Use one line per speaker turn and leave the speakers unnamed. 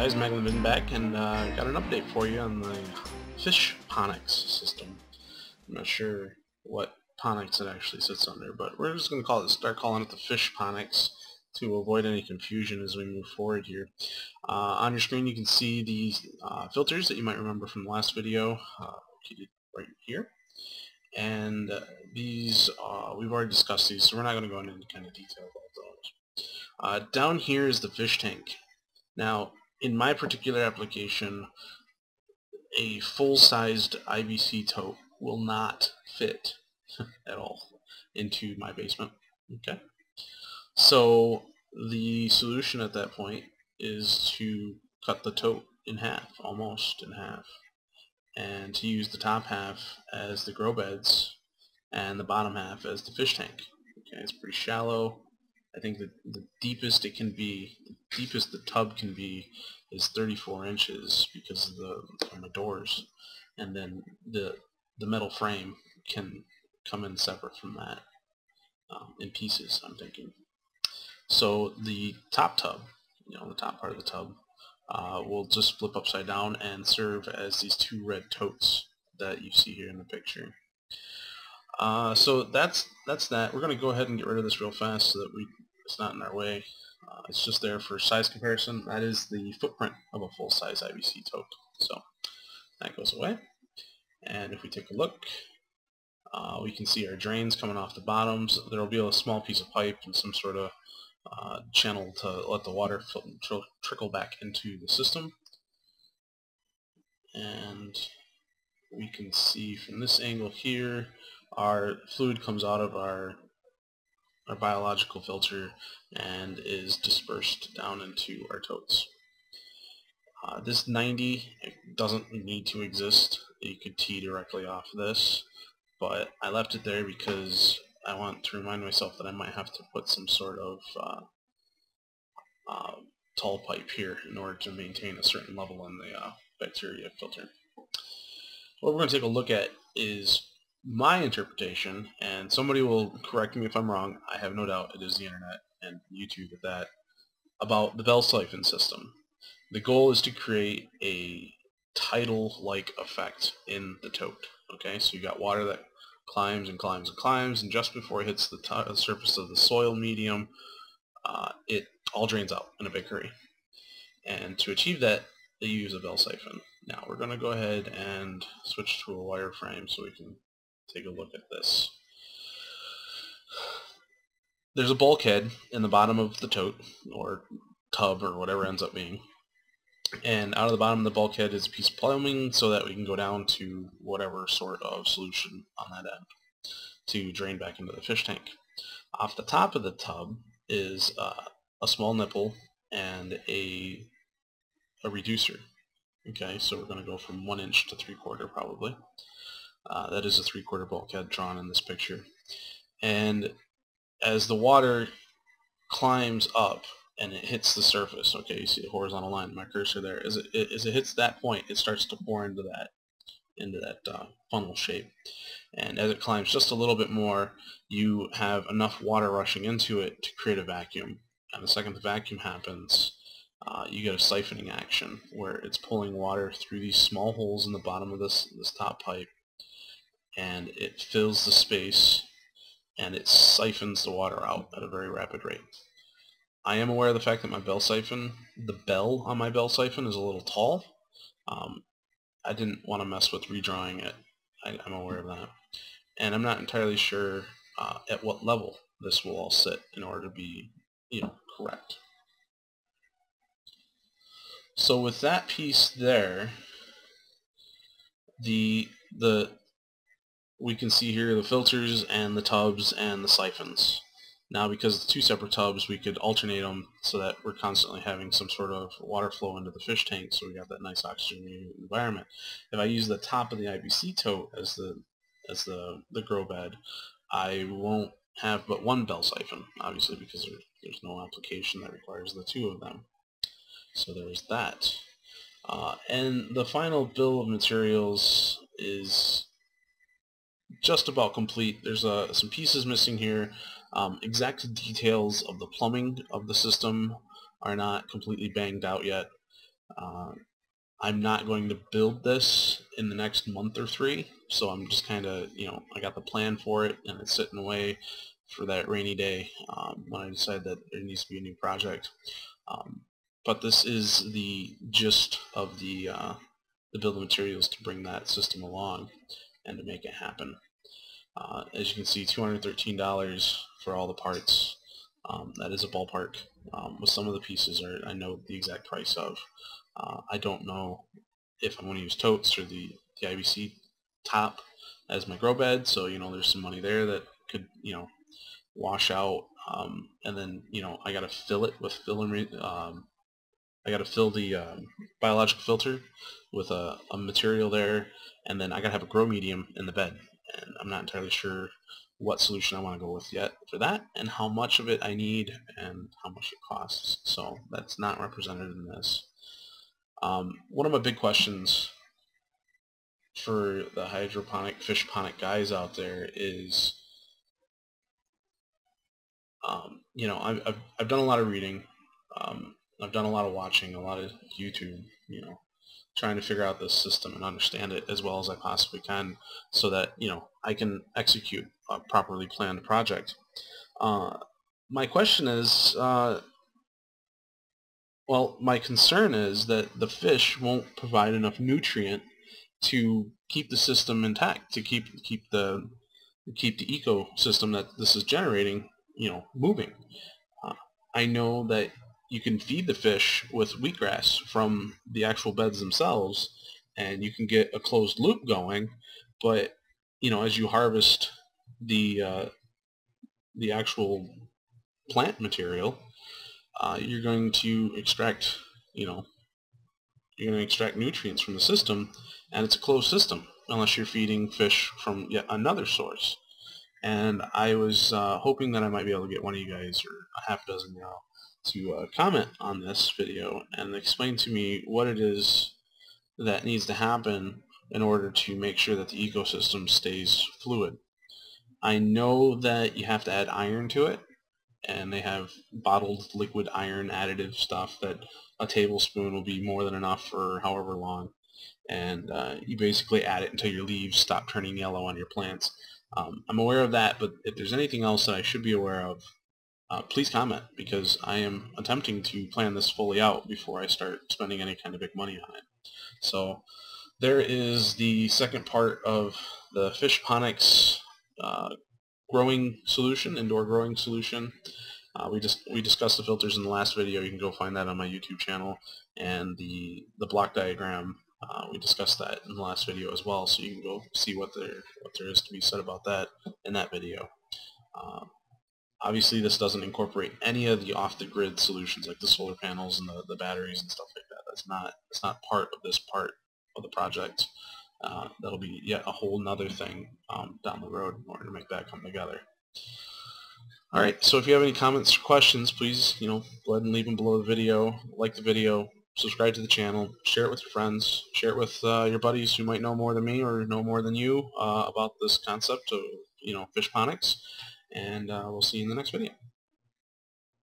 guys, Megalyn back, and got an update for you on the fish Ponics system. I'm not sure what Ponics it actually sits under, but we're just going to start calling it the fish Ponics to avoid any confusion as we move forward here. On your screen you can see these filters that you might remember from the last video, located right here. And these, we've already discussed these, so we're not going to go into any kind of detail about those. Down here is the fish tank. Now, in my particular application, a full-sized IBC tote will not fit at all into my basement. Okay, so the solution at that point is to cut the tote in half, almost in half, and to use the top half as the grow beds and the bottom half as the fish tank. Okay, it's pretty shallow. I think the deepest it can be, the deepest the tub can be, is 34 inches because of the doors, and then the metal frame can come in separate from that in pieces, I'm thinking. So the top tub, the top part of the tub, will just flip upside down and serve as these two red totes that you see here in the picture. So that's that. We're going to go ahead and get rid of this real fast so that it's not in our way. It's just there for size comparison. That is the footprint of a full-size IBC tote. So that goes away. And if we take a look, we can see our drains coming off the bottoms. There will be a small piece of pipe and some sort of channel to let the water trickle back into the system. And we can see from this angle here, our fluid comes out of our biological filter and is dispersed down into our totes. This 90 doesn't need to exist. You could tee directly off this, but I left it there because I want to remind myself that I might have to put some sort of tall pipe here in order to maintain a certain level in the bacteria filter. What we're going to take a look at is my interpretation, and somebody will correct me if I'm wrong. I have no doubt it is the internet and YouTube at that, about the bell siphon system. The goal is to create a tidal-like effect in the tote. Okay, so you got water that climbs and climbs and climbs, and just before it hits the surface of the soil medium, it all drains out in a big hurry. And to achieve that, they use a bell siphon. Now we're going to go ahead and switch to a wireframe so we can take a look at this. There's a bulkhead in the bottom of the tote, or tub, or whatever it ends up being. And out of the bottom of the bulkhead is a piece of plumbing so that we can go down to whatever sort of solution on that end to drain back into the fish tank. Off the top of the tub is a small nipple and a reducer. Okay, so we're going to go from 1 inch to 3/4 probably. That is a 3/4 bulkhead drawn in this picture. And as the water climbs up and it hits the surface, okay, you see the horizontal line, my cursor there, as it hits that point, it starts to pour into that funnel shape. And as it climbs just a little bit more, you have enough water rushing into it to create a vacuum. And the second the vacuum happens, you get a siphoning action where it's pulling water through these small holes in the bottom of this top pipe, and it fills the space and it siphons the water out at a very rapid rate. I am aware of the fact that my bell siphon, the bell on my bell siphon, is a little tall. I didn't want to mess with redrawing it. I'm aware of that. And I'm not entirely sure at what level this will all sit in order to be, correct. So with that piece there, we can see here the filters and the tubs and the siphons. Now, because it's two separate tubs, we could alternate them so that we're constantly having some sort of water flow into the fish tank, so we got that nice oxygenated environment. If I use the top of the IBC tote as the grow bed, I won't have but one bell siphon, obviously, because there's no application that requires the two of them. So there's that. And the final bill of materials is just about complete. There's some pieces missing here. Exact details of the plumbing of the system are not completely banged out yet. I'm not going to build this in the next month or 3, so I'm just kind of, I got the plan for it, and it's sitting away for that rainy day when I decide that there needs to be a new project. But this is the gist of the building materials to bring that system along and to make it happen. As you can see, $213 for all the parts. That is a ballpark. With some of the pieces, I know the exact price of. I don't know if I'm going to use totes or the IBC top as my grow bed, so there's some money there that could wash out, and then I got to fill it with I got to fill the biological filter with a material there, and then I got to have a grow medium in the bed, and I'm not entirely sure what solution I want to go with yet for that, and how much of it I need, and how much it costs. So that's not represented in this. One of my big questions for the hydroponic, fish ponic guys out there is, I've done a lot of reading, I've done a lot of watching, a lot of YouTube, trying to figure out this system and understand it as well as I possibly can, so that I can execute a properly planned project. My question is, well, my concern is that the fish won't provide enough nutrient to keep the system intact, to keep the ecosystem that this is generating, moving. I know that you can feed the fish with wheatgrass from the actual beds themselves, and you can get a closed loop going. But as you harvest the actual plant material, you're going to extract nutrients from the system, and it's a closed system unless you're feeding fish from yet another source. And I was hoping that I might be able to get one of you guys, or a half dozen now, to comment on this video and explain to me what it is that needs to happen in order to make sure that the ecosystem stays fluid. I know that you have to add iron to it, and they have bottled liquid iron additive stuff that a tablespoon will be more than enough for however long, and you basically add it until your leaves stop turning yellow on your plants. I'm aware of that, but if there's anything else that I should be aware of, please comment, because I am attempting to plan this fully out before I start spending any kind of big money on it. So there is the second part of the fish ponics growing solution, indoor growing solution. We discussed the filters in the last video. You can go find that on my YouTube channel, and the block diagram. We discussed that in the last video as well, so you can go see what there is to be said about that in that video. Obviously, this doesn't incorporate any of the off-the-grid solutions like the solar panels and the batteries and stuff like that. That's not part of this part of the project. That'll be yet a whole nother thing down the road in order to make that come together. Alright, so if you have any comments or questions, please, go ahead and leave them below the video. Like the video, subscribe to the channel, share it with your friends, share it with your buddies who might know more than me or know more than you about this concept of, fish ponics, and we'll see you in the next video.